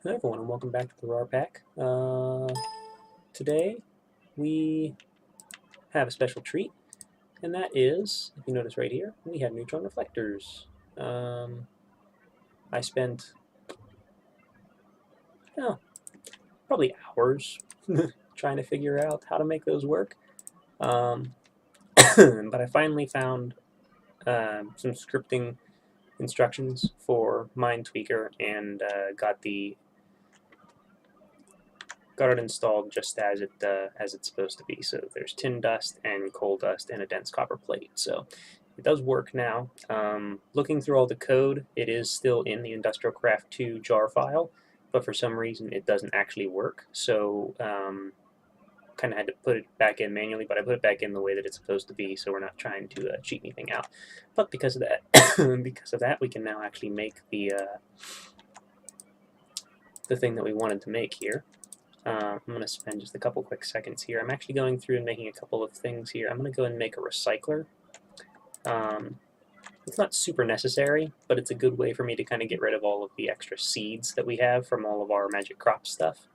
Hello everyone and welcome back to the Rarpack. Today we have a special treat, and that is, if you notice right here, we have neutron reflectors. I spent oh, probably hours trying to figure out how to make those work, um, but I finally found some scripting instructions for Mindtweaker and got it installed just as it's supposed to be. So there's tin dust and coal dust and a dense copper plate. So it does work now. Looking through all the code, it is still in the Industrial Craft 2 jar file, but for some reason it doesn't actually work. So kind of had to put it back in manually, but I put it back in the way that it's supposed to be, so we're not trying to cheat anything out. But because of that, we can now actually make the thing that we wanted to make here. I'm going to spend just a couple quick seconds here. I'm actually going through and making a couple of things here. I'm going to go and make a recycler. It's not super necessary, but it's a good way for me to kind of get rid of all of the extra seeds that we have from all of our magic crop stuff.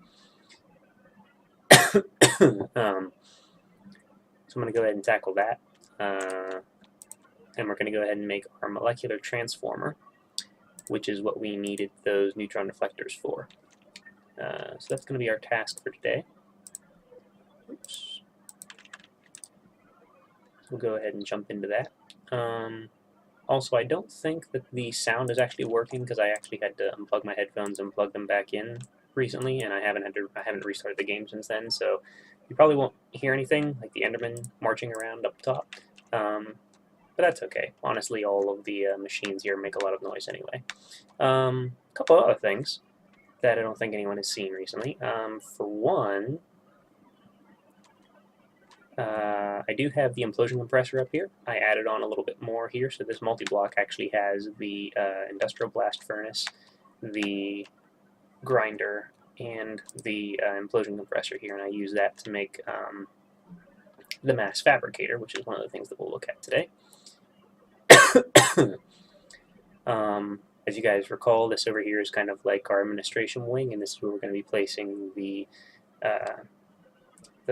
So I'm going to go ahead and tackle that. And we're going to go ahead and make our molecular transformer, which is what we needed those neutron reflectors for. So that's going to be our task for today. Oops. We'll go ahead and jump into that. Also, I don't think that the sound is actually working because I actually had to unplug my headphones and plug them back in recently, and I haven't restarted the game since then. So you probably won't hear anything like the Enderman marching around up top. But that's okay. Honestly, all of the machines here make a lot of noise anyway. A couple of other things that I don't think anyone has seen recently. For one, I do have the implosion compressor up here. I added on a little bit more here, so this multi-block actually has the industrial blast furnace, the grinder, and the implosion compressor here, and I use that to make the Mass Fabricator, which is one of the things that we'll look at today. As you guys recall, this over here is kind of like our administration wing, and this is where we're going to be placing the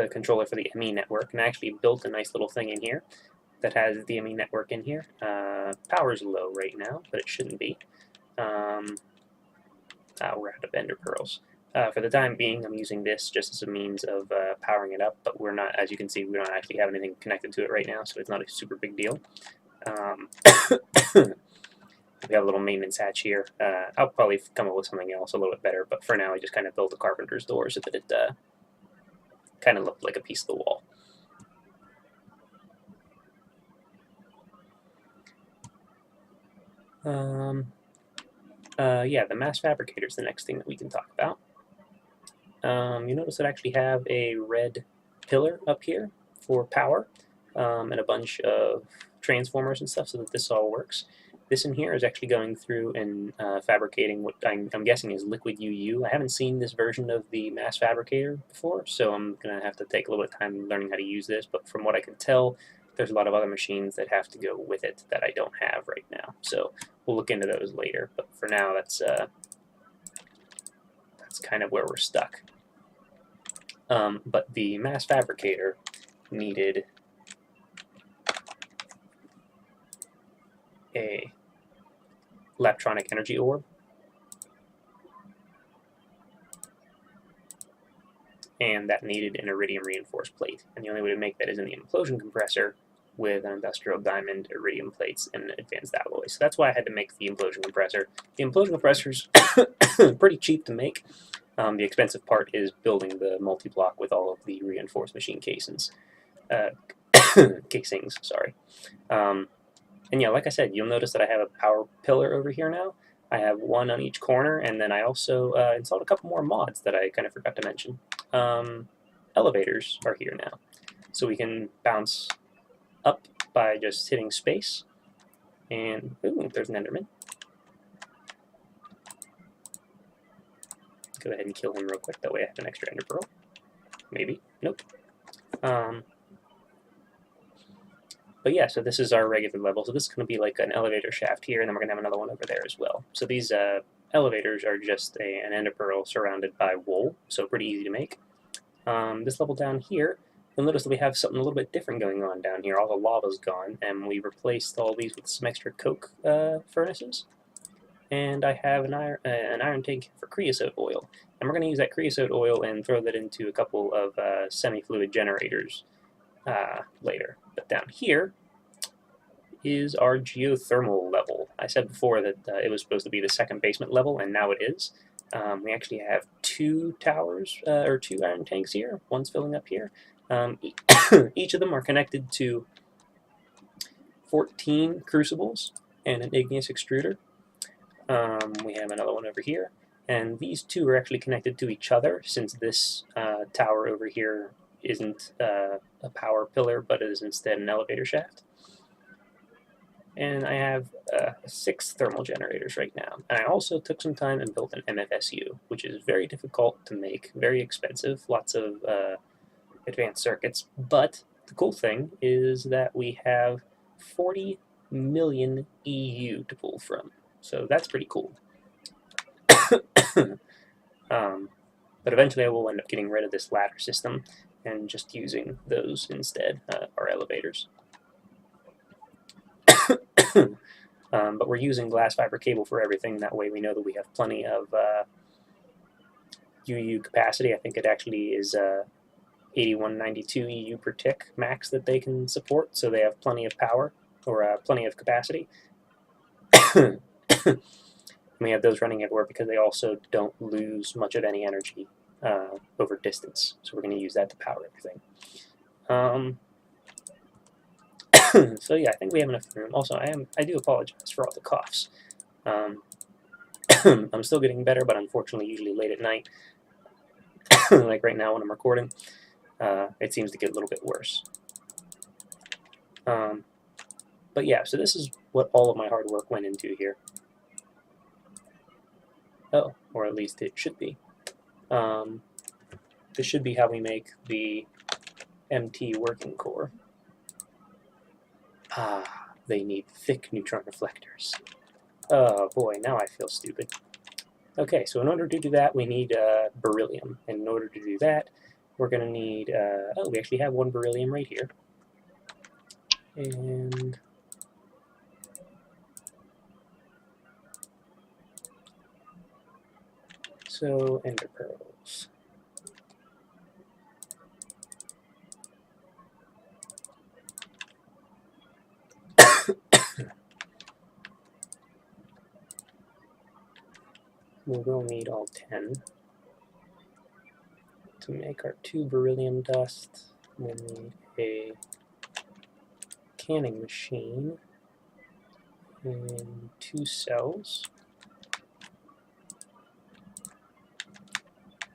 controller for the ME network. And I actually built a nice little thing in here that has the ME network in here. Power's low right now, but it shouldn't be. We're out of ender pearls. For the time being, I'm using this just as a means of powering it up, but we're not, as you can see, we don't actually have anything connected to it right now, so it's not a super big deal. We have a little maintenance hatch here. I'll probably come up with something else a little bit better, but for now I just kind of built a carpenter's door so that it kind of looked like a piece of the wall. Yeah, the Mass Fabricator is the next thing that we can talk about. You notice I actually have a red pillar up here for power and a bunch of transformers and stuff so that this all works. This in here is actually going through and fabricating what I'm guessing is liquid UU. I haven't seen this version of the Mass Fabricator before, so I'm going to have to take a little bit of time learning how to use this, but from what I can tell, there's a lot of other machines that have to go with it that I don't have right now. So we'll look into those later, but for now that's kind of where we're stuck. But the Mass Fabricator needed a electronic energy orb, and that needed an iridium reinforced plate. And the only way to make that is in the implosion compressor with an industrial diamond, iridium plates, and advanced alloys. So that's why I had to make the implosion compressor. The implosion compressor is pretty cheap to make. The expensive part is building the multi-block with all of the reinforced machine casings. Casings, sorry. And yeah, like I said, you'll notice that I have a power pillar over here now. I have one on each corner, and then I also installed a couple more mods that I kind of forgot to mention. Elevators are here now, so we can bounce up by just hitting space. And ooh, there's an Enderman. Go ahead and kill him real quick. That way I have an extra Ender Pearl. Maybe. Nope. But yeah, so this is our regular level. So this is going to be like an elevator shaft here, and then we're going to have another one over there as well. So these elevators are just an ender pearl surrounded by wool, so pretty easy to make. This level down here, you'll notice that we have something a little bit different going on down here. All the lava's gone, and we replaced all these with some extra coke furnaces. And I have an iron tank for creosote oil. And we're going to use that creosote oil and throw that into a couple of semi-fluid generators later. But down here is our geothermal level. I said before that it was supposed to be the second basement level, and now it is. We actually have two towers, or two iron tanks here. One's filling up here. Each of them are connected to 14 crucibles and an igneous extruder. We have another one over here, and these two are actually connected to each other, since this tower over here isn't a power pillar, but is instead an elevator shaft. And I have 6 thermal generators right now. And I also took some time and built an MFSU, which is very difficult to make, very expensive, lots of advanced circuits. But the cool thing is that we have 40 million EU to pull from. So that's pretty cool. But eventually I will end up getting rid of this ladder system and just using those instead, our elevators. But we're using glass fiber cable for everything. That way we know that we have plenty of UU capacity. I think it actually is 8192 EU per tick max that they can support, so they have plenty of power, or plenty of capacity. We have those running everywhere because they also don't lose much of any energy over distance, so we're going to use that to power everything. So yeah, I think we have enough room. Also, I do apologize for all the coughs. I'm still getting better, but unfortunately usually late at night, like right now when I'm recording, it seems to get a little bit worse. But yeah, so this is what all of my hard work went into here. Oh, or at least it should be. This should be how we make the MT working core. They need thick neutron reflectors. Oh boy, now I feel stupid. Okay, so in order to do that, we need beryllium. And in order to do that, we're going to need... oh, we actually have one beryllium right here. And... so, ender pearls. We will need all 10 to make our 2 beryllium dust. We'll need a canning machine and 2 cells.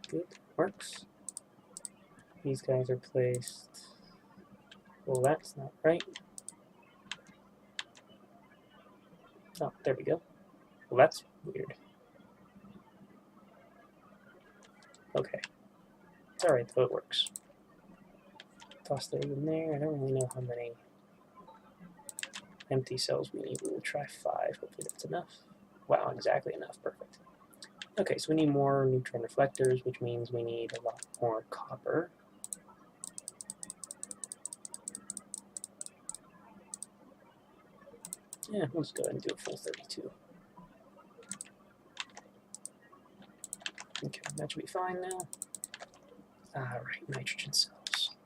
Good, works. These guys are placed... well, that's not right. Oh, there we go. Well, that's weird. Okay. It's alright, though, it works. Toss those in there. I don't really know how many empty cells we need. We'll try 5. Hopefully that's enough. Wow, exactly enough. Perfect. Okay, so we need more neutron reflectors, which means we need a lot more copper. Yeah, let's go ahead and do a full 32. Okay, that should be fine now. Alright, nitrogen cells.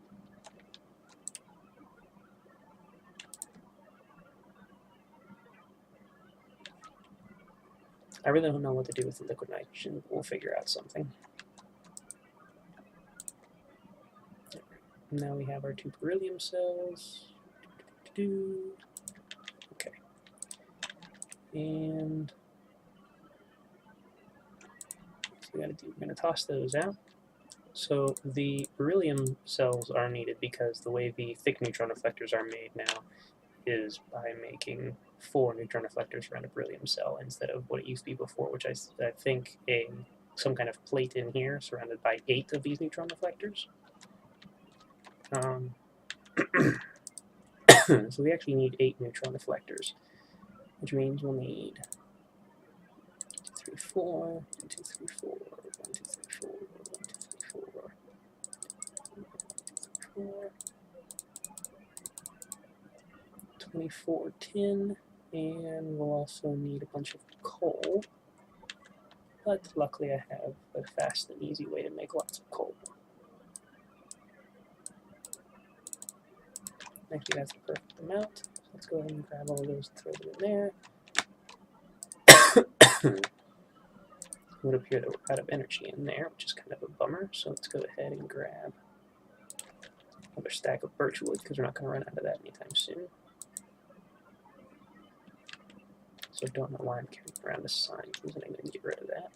I really don't know what to do with the liquid nitrogen. We'll figure out something. Now we have our 2 beryllium cells. Okay. And so we're going to toss those out. So the beryllium cells are needed because the way the thick neutron reflectors are made now is by making 4 neutron reflectors around a beryllium cell instead of what it used to be before, which I think some kind of plate in here surrounded by 8 of these neutron reflectors. So we actually need 8 neutron reflectors, which means we'll need 3, 4, 1, 2, 3, 4, 1, 2, 3, 4, 1, 2, 3, 4, 1, 2, 3, 4, 24 tin, and we'll also need a bunch of coal, but luckily I have a fast and easy way to make lots of coal. Actually, that's the perfect amount. Let's go ahead and grab all of those and throw them in there. It would appear that we're out of energy in there, which is kind of a bummer, so let's go ahead and grab another stack of birch wood, because we're not going to run out of that anytime soon. So I don't know why I'm carrying around this sign, because I'm going to get rid of that.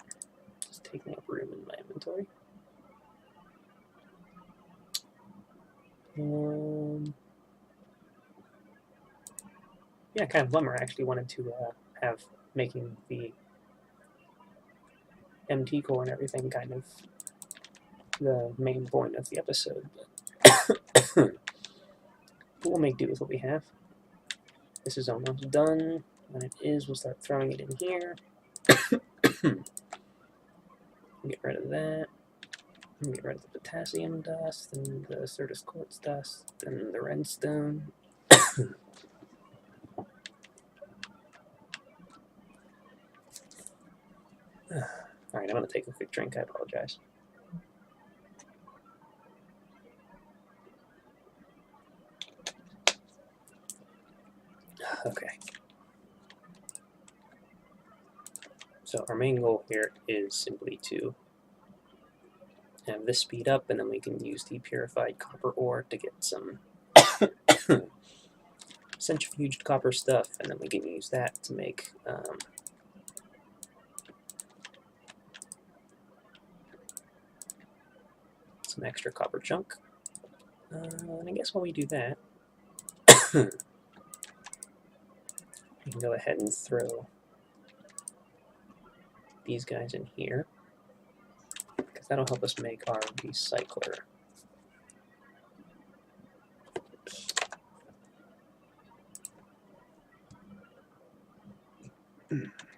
It's taking up room in my inventory. Yeah, kind of bummer. I actually wanted to have making the MT core and everything kind of the main point of the episode, but we'll make do with what we have. This is almost done. When it is, we'll start throwing it in here. Get rid of that. Get rid of the potassium dust and the Certus quartz dust and the redstone. Alright, I'm going to take a quick drink. I apologize. Okay. So our main goal here is simply to have this speed up, and then we can use the purified copper ore to get some centrifuged copper stuff, and then we can use that to make some extra copper chunk. And I guess while we do that, we can go ahead and throw these guys in here, because that'll help us make our recycler.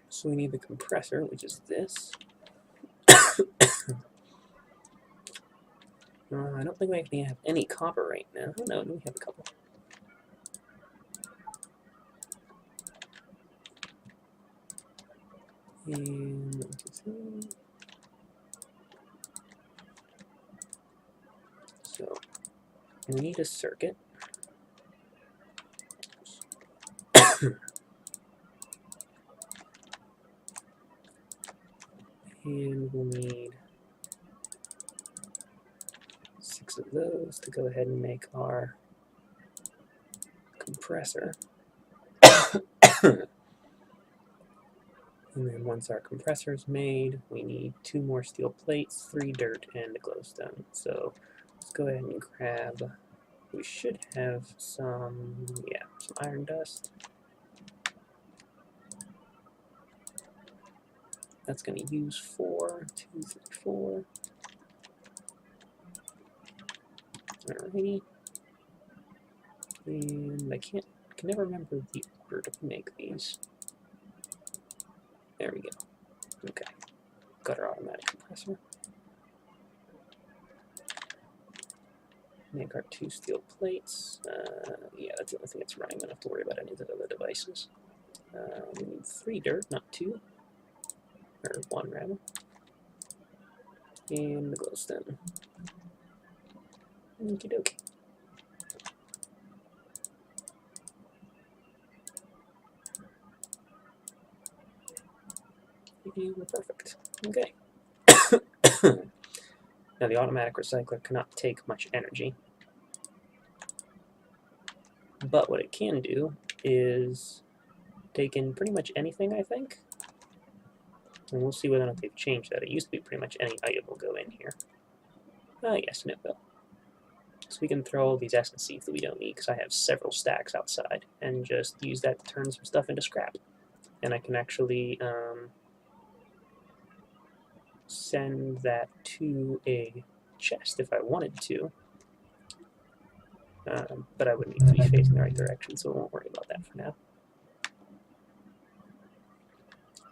So we need the compressor, which is this. I don't think we actually have any copper right now. Oh, no, we have a couple. And 1, 2, 3. So we need a circuit. And we'll need 6 of those to go ahead and make our compressor. And then once our compressor is made, we need 2 more steel plates, 3 dirt, and a glowstone. So let's go ahead and grab, we should have some, yeah, some iron dust. That's going to use 4, 2, 3, 4. Alrighty. And I can never remember the order to make these. There we go. Okay. Got our automatic compressor. Make our 2 steel plates. Yeah, that's the only thing that's running. I don't have to worry about any of the other devices. We need 3 dirt, not 2. Or 1 rather. And the glowstone. Okie dokie. And we're perfect. Okay. Now the automatic recycler cannot take much energy, but what it can do is take in pretty much anything, I think. And we'll see whether or not they've changed that. It used to be pretty much any item will go in here. Yes, and it will. So we can throw all these essence seeds that we don't need, because I have several stacks outside, and just use that to turn some stuff into scrap. And I can actually send that to a chest if I wanted to. But I would need to be facing the right direction, so we won't worry about that for now.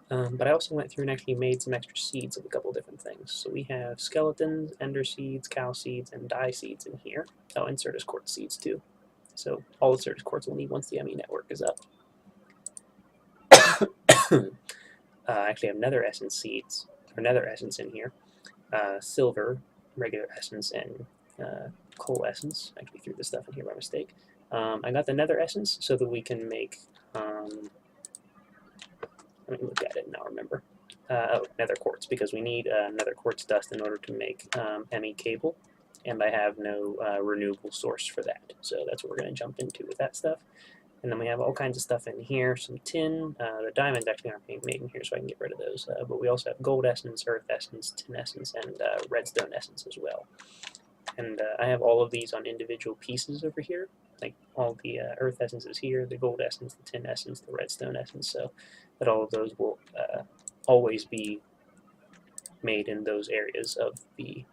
But I also went through and actually made some extra seeds of a couple different things. So we have skeletons, ender seeds, cow seeds, and dye seeds in here. Oh, and Certus quartz seeds too. So all the Certus quartz we'll need once the ME network is up. I actually have nether essence seeds, or nether essence in here. Silver, regular essence, and coal essence. I actually threw this stuff in here by mistake. I got the nether essence so that we can make, let me look at it and I'll remember. Nether quartz, because we need nether quartz dust in order to make ME cable, and I have no renewable source for that. So that's what we're going to jump into with that stuff. And then we have all kinds of stuff in here, some tin. The diamonds actually aren't being made in here, so I can get rid of those. But we also have gold essence, earth essence, tin essence, and redstone essence as well. And I have all of these on individual pieces over here. Like all the earth essence is here, the gold essence, the tin essence, the redstone essence, so that all of those will always be made in those areas of the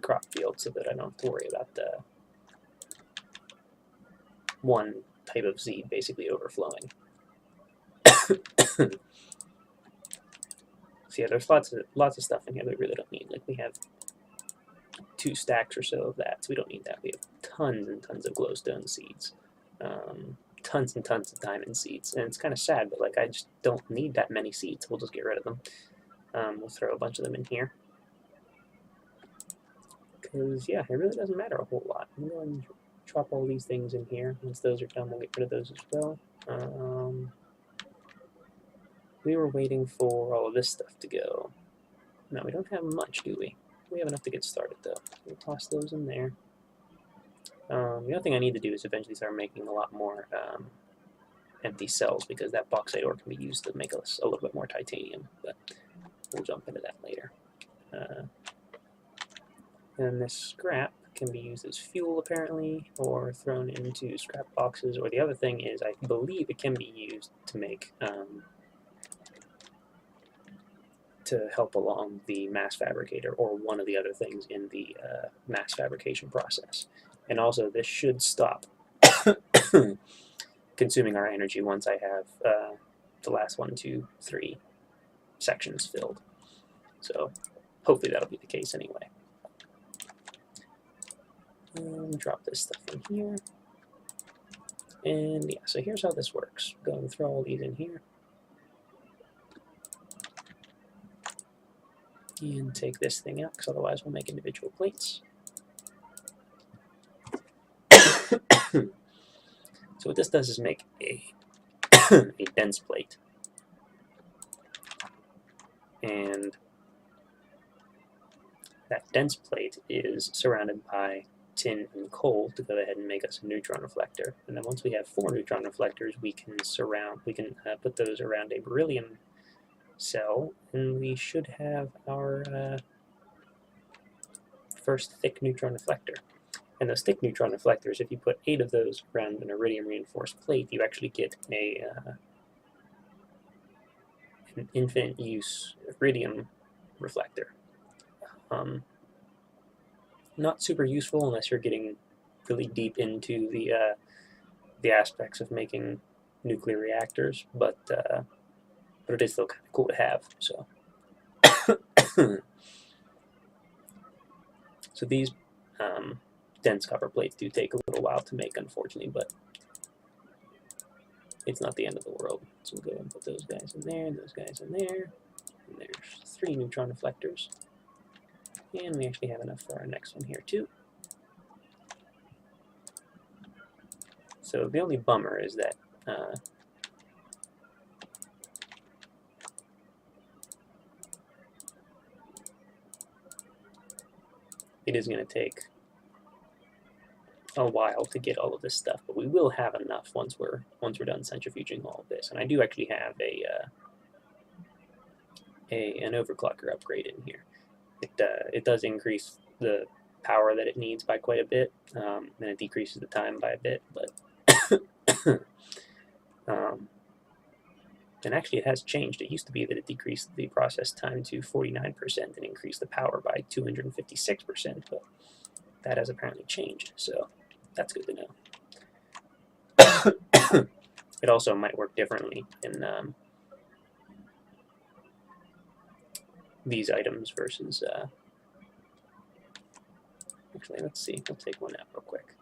crop field, so that I don't have to worry about one type of seed basically overflowing. So yeah, there's lots of stuff in here that we really don't need. Like we have 2 stacks or so of that, so we don't need that. We have tons and tons of glowstone seeds, tons and tons of diamond seeds, and it's kind of sad, but like I just don't need that many seeds. We'll just get rid of them. We'll throw a bunch of them in here, because yeah, it really doesn't matter a whole lot. I'm going to drop all these things in here. Once those are done, we'll get rid of those as well. We were waiting for all of this stuff to go. No, we don't have much, do we? We have enough to get started, though. We'll toss those in there. The other thing I need to do is eventually start making a lot more empty cells, because that bauxite ore can be used to make us a little bit more titanium, but we'll jump into that later. And this scrap can be used as fuel, apparently, or thrown into scrap boxes, or the other thing is I believe it can be used to make to help along the Mass Fabricator, or one of the other things in the mass fabrication process. And also, this should stop consuming our energy once I have the last 1, 2, 3 sections filled. So hopefully that'll be the case anyway. Drop this stuff in here. And yeah, so here's how this works. Go and throw all these in here. And take this thing out, because otherwise we'll make individual plates. So what this does is make a dense plate. And that dense plate is surrounded by tin and coal to go ahead and make us a neutron reflector. And then once we have 4 neutron reflectors, we can put those around a beryllium cell, and we should have our first thick neutron reflector. And those thick neutron reflectors, if you put 8 of those around an iridium reinforced plate, you actually get an infinite use iridium reflector. Not super useful unless you're getting really deep into the aspects of making nuclear reactors, but it is still kind of cool to have. So, so these dense copper plates do take a little while to make, unfortunately, but it's not the end of the world. So we'll go and put those guys in there, and those guys in there, and there's 3 neutron reflectors. And we actually have enough for our next one here too. So the only bummer is that it is going to take a while to get all of this stuff, but we will have enough once we're done centrifuging all of this. And I do actually have an overclocker upgrade in here. It does increase the power that it needs by quite a bit, and it decreases the time by a bit, but and actually it has changed. It used to be that it decreased the process time to 49% and increased the power by 256%, but that has apparently changed, so that's good to know. It also might work differently in these items versus, actually, let's see, we'll take one out real quick.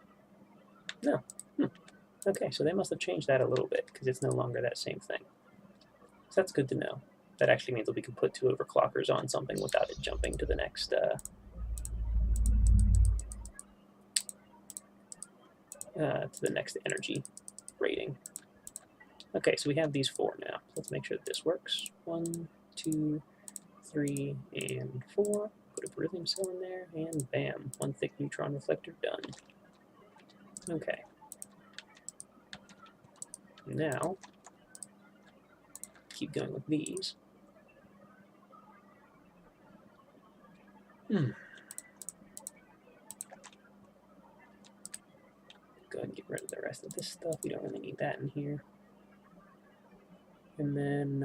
No. Okay, so they must have changed that a little bit, because it's no longer that same thing. So that's good to know. That actually means that we can put 2 overclockers on something without it jumping to the next, energy rating. Okay, so we have these 4 now. Let's make sure that this works. 1, 2, 3, and 4. Put a beryllium cell in there, and bam, 1 thick neutron reflector done. Okay. Now, keep going with these. Go ahead and get rid of the rest of this stuff. We don't really need that in here. And then,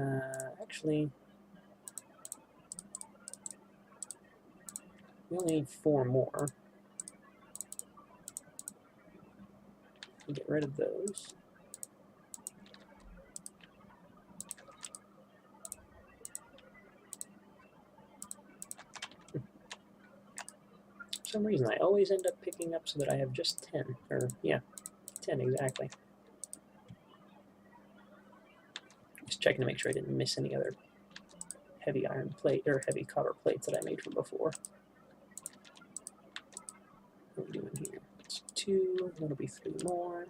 actually, we only need 4 more. We'll get rid of those. For some reason, I always end up picking up so that I have just 10. Or, yeah, 10 exactly. Just checking to make sure I didn't miss any other heavy iron plate, or heavy copper plates that I made from before. What are we doing here? It's 2, that'll be 3 more.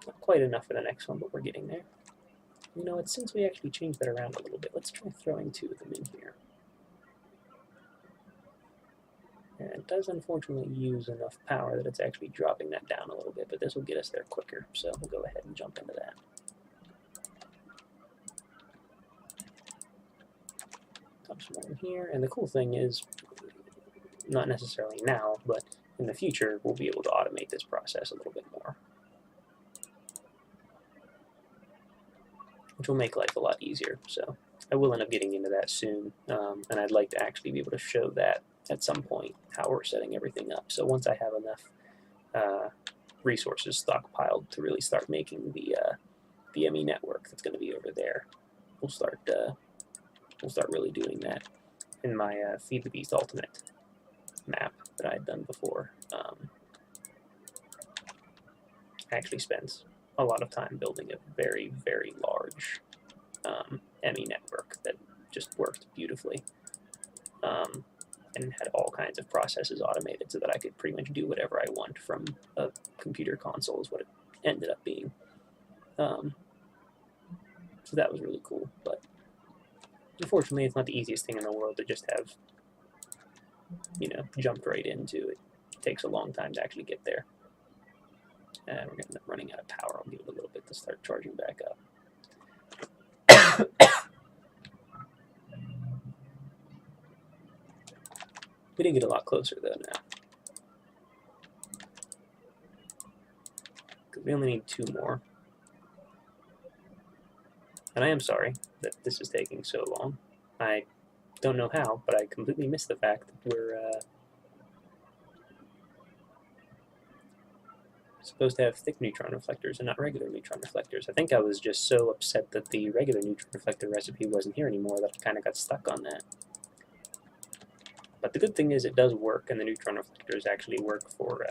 Not quite enough for the next one, but we're getting there. You know what, since we actually changed that around a little bit, let's try throwing 2 of them in here. And it does unfortunately use enough power that it's actually dropping that down a little bit, but this will get us there quicker, so we'll go ahead and jump into that. Dump some more in here, and the cool thing is, not necessarily now, but in the future, we'll be able to automate this process a little bit more, which will make life a lot easier. So I will end up getting into that soon, and I'd like to actually be able to show that at some point, how we're setting everything up. So once I have enough resources stockpiled to really start making the ME network that's going to be over there, we'll start really doing that. In my Feed the Beast Ultimate map that I had done before, I actually spent a lot of time building a very, very large ME network that just worked beautifully, and had all kinds of processes automated so that I could pretty much do whatever I want from a computer console is what it ended up being. So that was really cool, but unfortunately it's not the easiest thing in the world to just have, you know, jumped right into. It takes a long time to actually get there. And we're going to end up running out of power. I'll give it a little bit to start charging back up. We did get a lot closer though now, because we only need 2 more. And I am sorry that this is taking so long. I don't know how, but I completely missed the fact that we're supposed to have thick neutron reflectors and not regular neutron reflectors. I think I was just so upset that the regular neutron reflector recipe wasn't here anymore that I kind of got stuck on that. But the good thing is it does work, and the neutron reflectors actually work for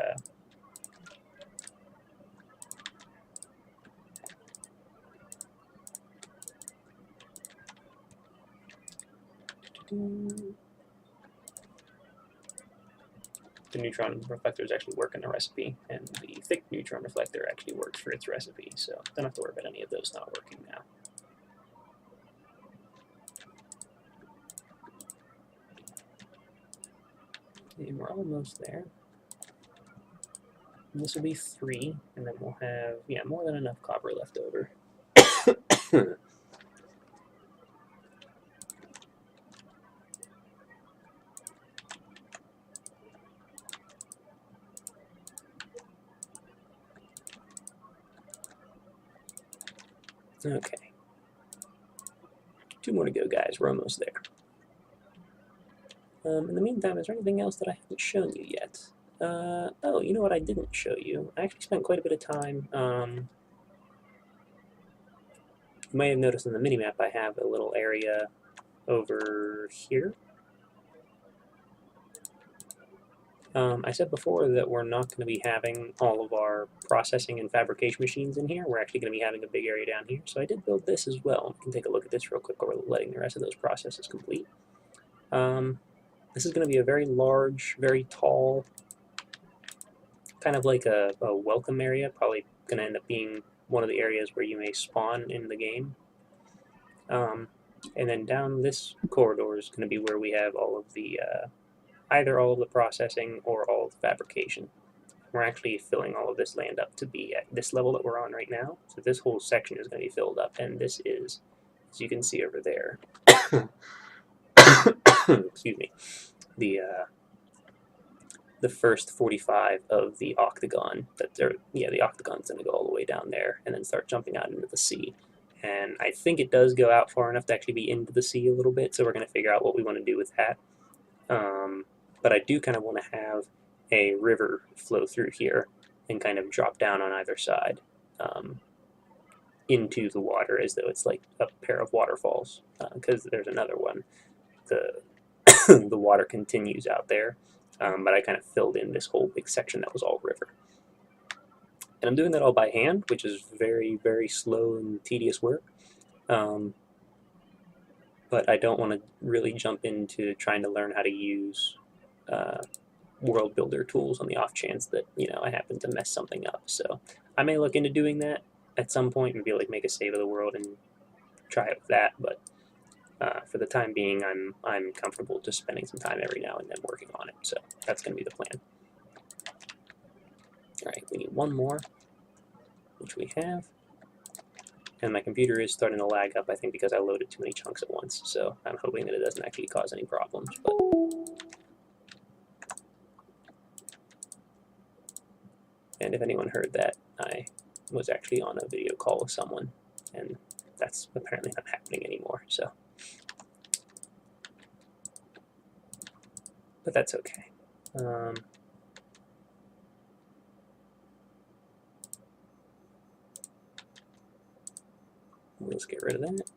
the neutron reflectors actually work in the recipe, and the thick neutron reflector actually works for its recipe, so don't have to worry about any of those not working now. And we're almost there. And this will be 3, and then we'll have, yeah, more than enough copper left over. Okay. 2 more to go, guys. We're almost there. In the meantime, is there anything else that I haven't shown you yet? Oh, you know what I didn't show you? I actually spent quite a bit of time. You may have noticed on the minimap I have a little area over here. I said before that we're not going to be having all of our processing and fabrication machines in here. We're actually going to be having a big area down here. So I did build this as well. We can take a look at this real quick while we're letting the rest of those processes complete. This is going to be a very large, very tall, kind of like a welcome area. Probably going to end up being one of the areas where you may spawn in the game. And then down this corridor is going to be where we have all of the either all of the processing or all of the fabrication. We're actually filling all of this land up to be at this level that we're on right now. So this whole section is going to be filled up, and this is, as you can see over there, excuse me, the first 45 of the octagon. The octagon's going to go all the way down there and then start jumping out into the sea. And I think it does go out far enough to actually be into the sea a little bit, so we're going to figure out what we want to do with that. But I do kind of want to have a river flow through here and kind of drop down on either side into the water as though it's like a pair of waterfalls, because there's another one. The water continues out there, but I kind of filled in this whole big section that was all river. And I'm doing that all by hand, which is very, very slow and tedious work. But I don't want to really jump into trying to learn how to use world builder tools on the off chance that, I happen to mess something up. So I may look into doing that at some point, maybe like make a save of the world and try it with that. But for the time being, I'm comfortable just spending some time every now and then working on it. So that's going to be the plan. All right, we need one more, which we have. And my computer is starting to lag up, I think, because I loaded too many chunks at once. So I'm hoping that it doesn't actually cause any problems. But and if anyone heard that, I was actually on a video call with someone, and that's apparently not happening anymore. So, but that's okay. Let's get rid of that.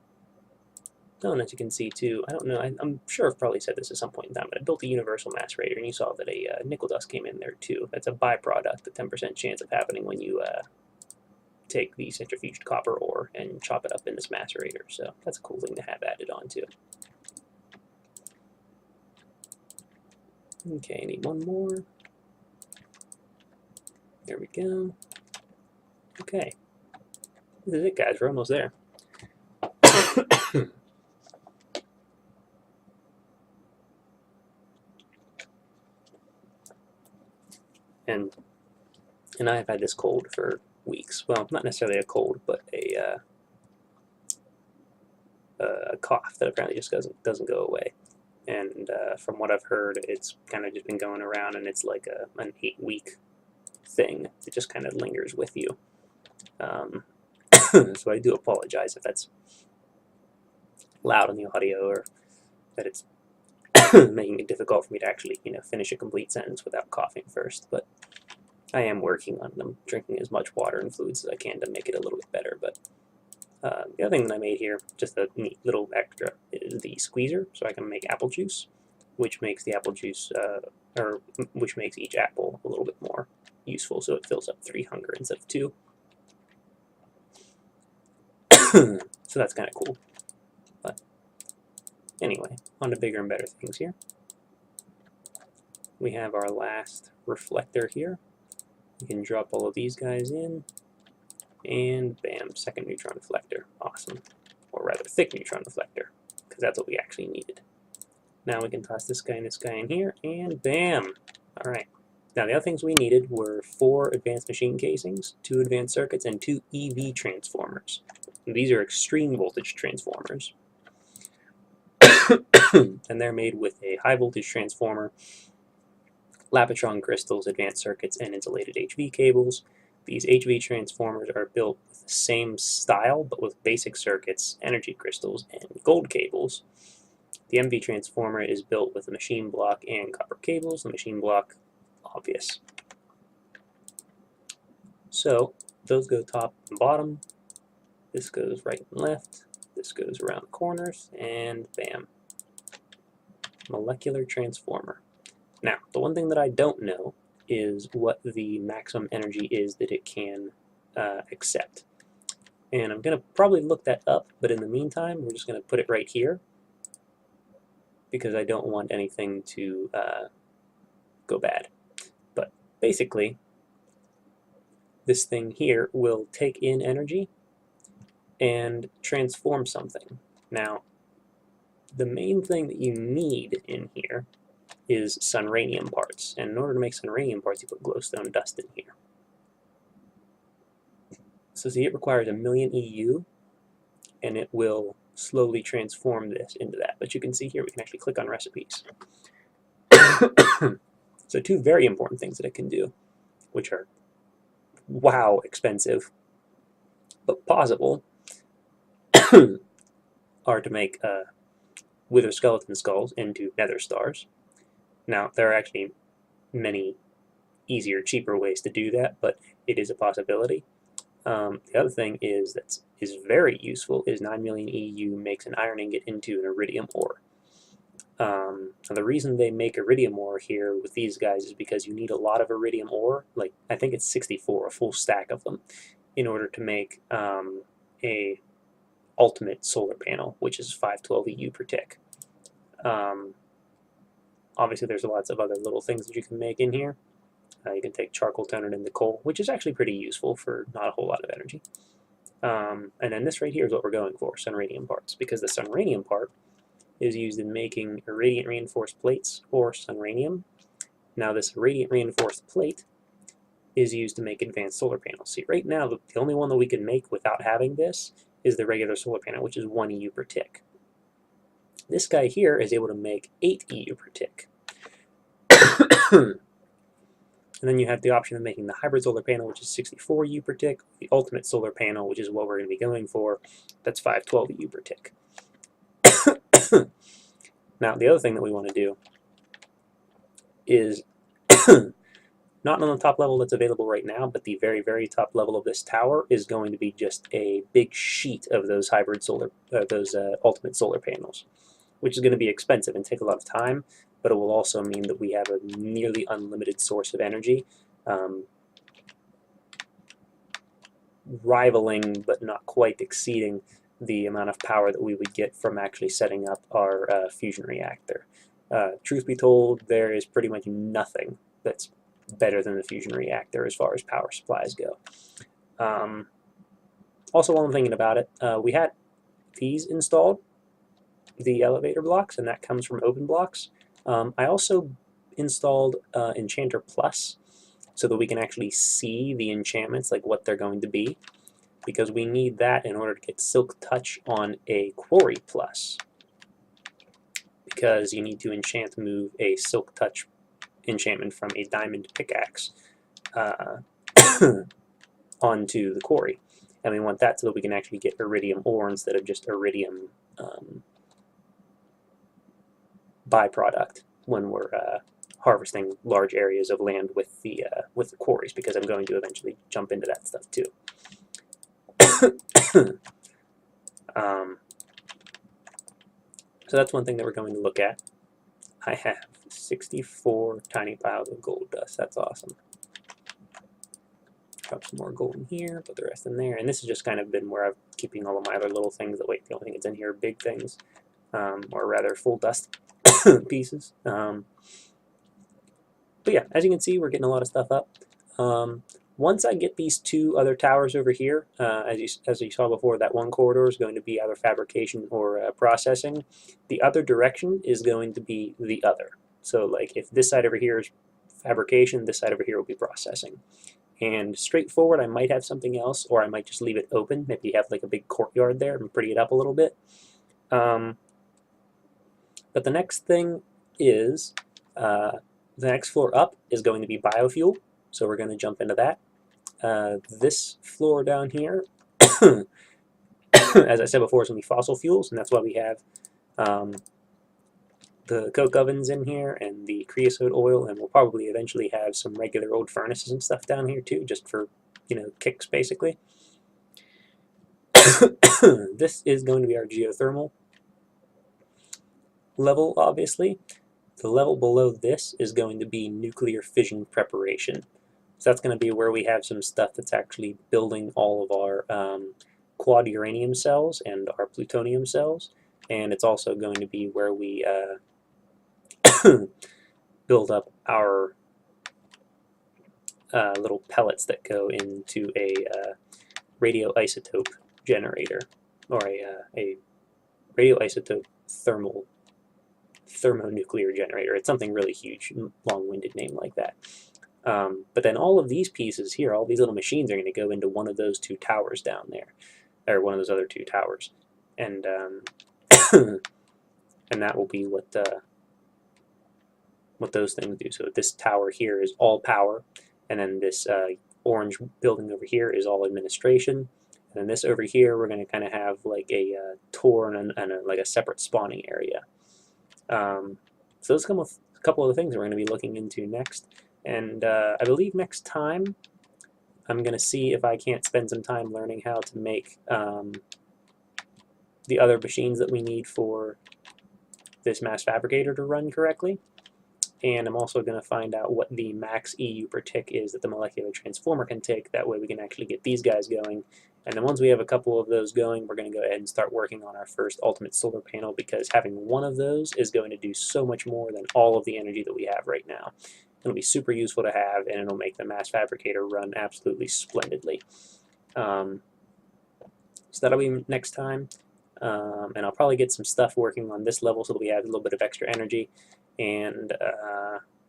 Oh, and as you can see too, I don't know, I'm sure I've probably said this at some point in time, but I built a universal mass raider, and you saw that a nickel dust came in there too. That's a byproduct, a 10% chance of happening when you take the centrifuged copper ore and chop it up in this mass raider. So that's a cool thing to have added on too. Okay, I need one more. There we go. Okay. This is it, guys. We're almost there. and I have had this cold for weeks. Well, not necessarily a cold, but a cough that apparently just doesn't go away. And from what I've heard, it's kind of just been going around, and it's like an 8-week thing. It just kind of lingers with you. So I do apologize if that's loud in the audio, or that it's making it difficult for me to actually, finish a complete sentence without coughing first. But I am working on them, drinking as much water and fluids as I can to make it a little bit better. But the other thing that I made here, just a neat little extra, is the squeezer, so I can make apple juice, which makes the apple juice, or which makes each apple a little bit more useful, so it fills up 3 hunger instead of 2. So that's kind of cool. But anyway, on to bigger and better things here. We have our last reflector here. We can drop all of these guys in, and bam, second neutron reflector. Awesome. Or rather, thick neutron reflector, because that's what we actually needed. Now we can toss this guy and this guy in here, and bam! Alright. Now the other things we needed were 4 advanced machine casings, 2 advanced circuits, and 2 EV transformers. And these are extreme voltage transformers. And they're made with a high voltage transformer, Lapotron crystals, advanced circuits, and insulated HV cables. These HV transformers are built with the same style, but with basic circuits, energy crystals, and gold cables. The MV transformer is built with a machine block and copper cables. The machine block, obvious. So those go top and bottom. This goes right and left. This goes around the corners, and bam. Molecular transformer. Now, the one thing that I don't know is what the maximum energy is that it can accept. And I'm going to probably look that up, but in the meantime, we're just going to put it right here because I don't want anything to go bad. But basically, this thing here will take in energy and transform something. Now, the main thing that you need in here is sunranium parts, and in order to make sunranium parts, you put glowstone dust in here. So see, it requires 1,000,000 EU, and it will slowly transform this into that. But you can see here, we can actually click on recipes. So two very important things that it can do, which are, wow, expensive, but possible, are to make wither skeleton skulls into nether stars. Now, there are actually many easier, cheaper ways to do that, but it is a possibility. The other thing is that is very useful is 9,000,000 EU makes an iron ingot into an iridium ore. The reason they make iridium ore here with these guys is because you need a lot of iridium ore, like I think it's 64, a full stack of them, in order to make a ultimate solar panel, which is 512 EU per tick. Obviously, there's lots of other little things that you can make in here. You can take charcoal, turn it into coal, which is actually pretty useful for not a whole lot of energy. And then this right here is what we're going for, sunranium parts, because the sunranium part is used in making irradiant reinforced plates or sunranium. Now this irradiant reinforced plate is used to make advanced solar panels. See, right now, the only one that we can make without having this is the regular solar panel, which is 1 EU per tick. This guy here is able to make 8 EU per tick. And then you have the option of making the hybrid solar panel, which is 64 EU per tick, the ultimate solar panel, which is what we're going to be going for, that's 512 EU per tick. Now, the other thing that we want to do is not on the top level that's available right now, but the very, very top level of this tower is going to be just a big sheet of those hybrid solar, ultimate solar panels, which is going to be expensive and take a lot of time, but it will also mean that we have a nearly unlimited source of energy, rivaling but not quite exceeding the amount of power that we would get from actually setting up our fusion reactor. Truth be told, there is pretty much nothing that's better than the fusion reactor as far as power supplies go. Also, while I'm thinking about it, we had these installed, the elevator blocks, and that comes from open blocks. I also installed Enchanter Plus so that we can actually see the enchantments, like what they're going to be, because we need that in order to get Silk Touch on a Quarry Plus, because you need to enchant move a Silk Touch enchantment from a diamond pickaxe onto the quarry, and we want that so that we can actually get iridium ore instead of just iridium byproduct when we're harvesting large areas of land with the quarries, because I'm going to eventually jump into that stuff too. So that's one thing that we're going to look at. I have 64 tiny piles of gold dust. That's awesome. Drop some more gold in here, put the rest in there, and this has just kind of been where I'm keeping all of my other little things. That wait, the only thing that's in here are big things, or rather full dust pieces. But yeah, as you can see, we're getting a lot of stuff up. Once I get these two other towers over here, as you saw before, that one corridor is going to be either fabrication or processing. The other direction is going to be the other. So like if this side over here is fabrication, this side over here will be processing. And straightforward, I might have something else, or I might just leave it open. Maybe have like a big courtyard there and pretty it up a little bit. But the next thing is, the next floor up is going to be biofuel. So we're going to jump into that. This floor down here, as I said before, is going to be fossil fuels, and that's why we have the coke ovens in here and the creosote oil, and we'll probably eventually have some regular old furnaces and stuff down here too, just for, you know, kicks basically. This is going to be our geothermal. level, obviously. The level below this is going to be nuclear fission preparation. So that's going to be where we have some stuff that's actually building all of our quad uranium cells and our plutonium cells. And it's also going to be where we build up our little pellets that go into a radioisotope generator, or a radioisotope thermonuclear generator. It's something really huge, long-winded name like that. But then all of these pieces here, all these little machines are going to go into one of those two towers down there, or one of those other two towers, and and that will be what those things do. So this tower here is all power, and then this orange building over here is all administration, and then this over here we're going to kind of have like a tour and like a separate spawning area. So those come with a couple of the things that we're going to be looking into next, and I believe next time I'm going to see if I can't spend some time learning how to make the other machines that we need for this Mass Fabricator to run correctly. And I'm also going to find out what the max EU per tick is that the molecular transformer can take. That way we can actually get these guys going. And then once we have a couple of those going, we're going to go ahead and start working on our first ultimate solar panel, because having one of those is going to do so much more than all of the energy that we have right now. It'll be super useful to have, and it'll make the Mass Fabricator run absolutely splendidly. So that'll be next time. And I'll probably get some stuff working on this level so that we have a little bit of extra energy. And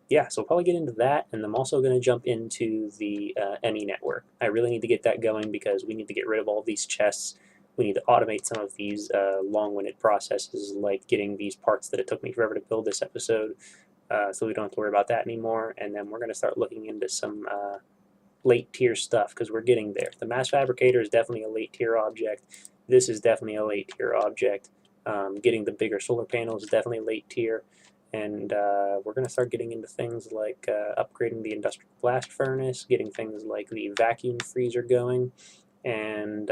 yeah, so we'll probably get into that, and I'm also going to jump into the ME network. I really need to get that going because we need to get rid of all these chests. We need to automate some of these long-winded processes, like getting these parts that it took me forever to build this episode, so we don't have to worry about that anymore. And then we're going to start looking into some late tier stuff, because we're getting there. The Mass Fabricator is definitely a late tier object. This is definitely a late tier object. Getting the bigger solar panels is definitely late tier. And we're going to start getting into things like upgrading the industrial blast furnace, getting things like the vacuum freezer going, and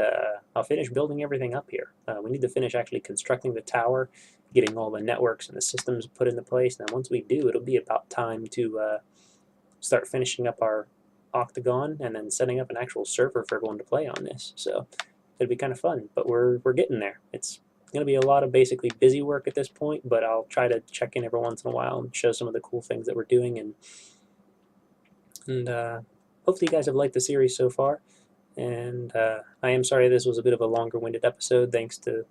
I'll finish building everything up here. We need to finish actually constructing the tower, getting all the networks and the systems put into place. Now once we do, it'll be about time to start finishing up our octagon and then setting up an actual server for everyone to play on this. So it'll be kind of fun, but we're getting there. It's going to be a lot of basically busy work at this point, but I'll try to check in every once in a while and show some of the cool things that we're doing, and hopefully you guys have liked the series so far. And I am sorry this was a bit of a longer-winded episode, thanks to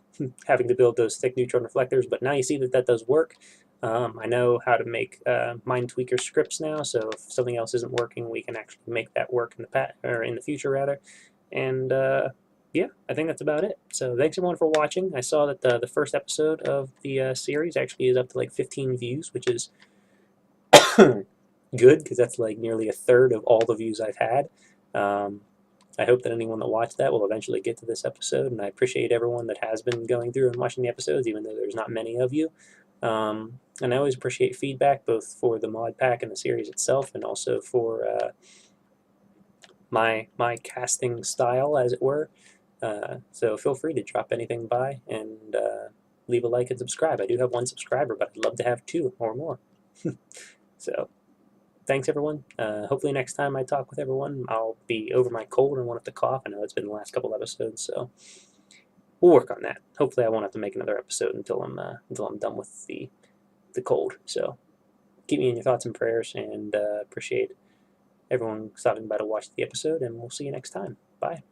having to build those thick neutron reflectors, but now you see that that does work. I know how to make mind tweaker scripts now, so if something else isn't working, we can actually make that work in the future rather. And yeah, I think that's about it. So thanks everyone for watching. I saw that the first episode of the series actually is up to like 15 views, which is good, because that's like nearly a third of all the views I've had. I hope that anyone that watched that will eventually get to this episode, and I appreciate everyone that has been going through and watching the episodes, even though there's not many of you. And I always appreciate feedback, both for the mod pack and the series itself, and also for my casting style, as it were. So feel free to drop anything by, and leave a like and subscribe. I do have 1 subscriber, but I'd love to have 2 or more. So thanks everyone. Hopefully next time I talk with everyone, I'll be over my cold and won't have to cough. I know it's been the last couple episodes, so we'll work on that. Hopefully I won't have to make another episode until I'm done with the cold. So keep me in your thoughts and prayers, and appreciate everyone stopping by to watch the episode, and we'll see you next time. Bye.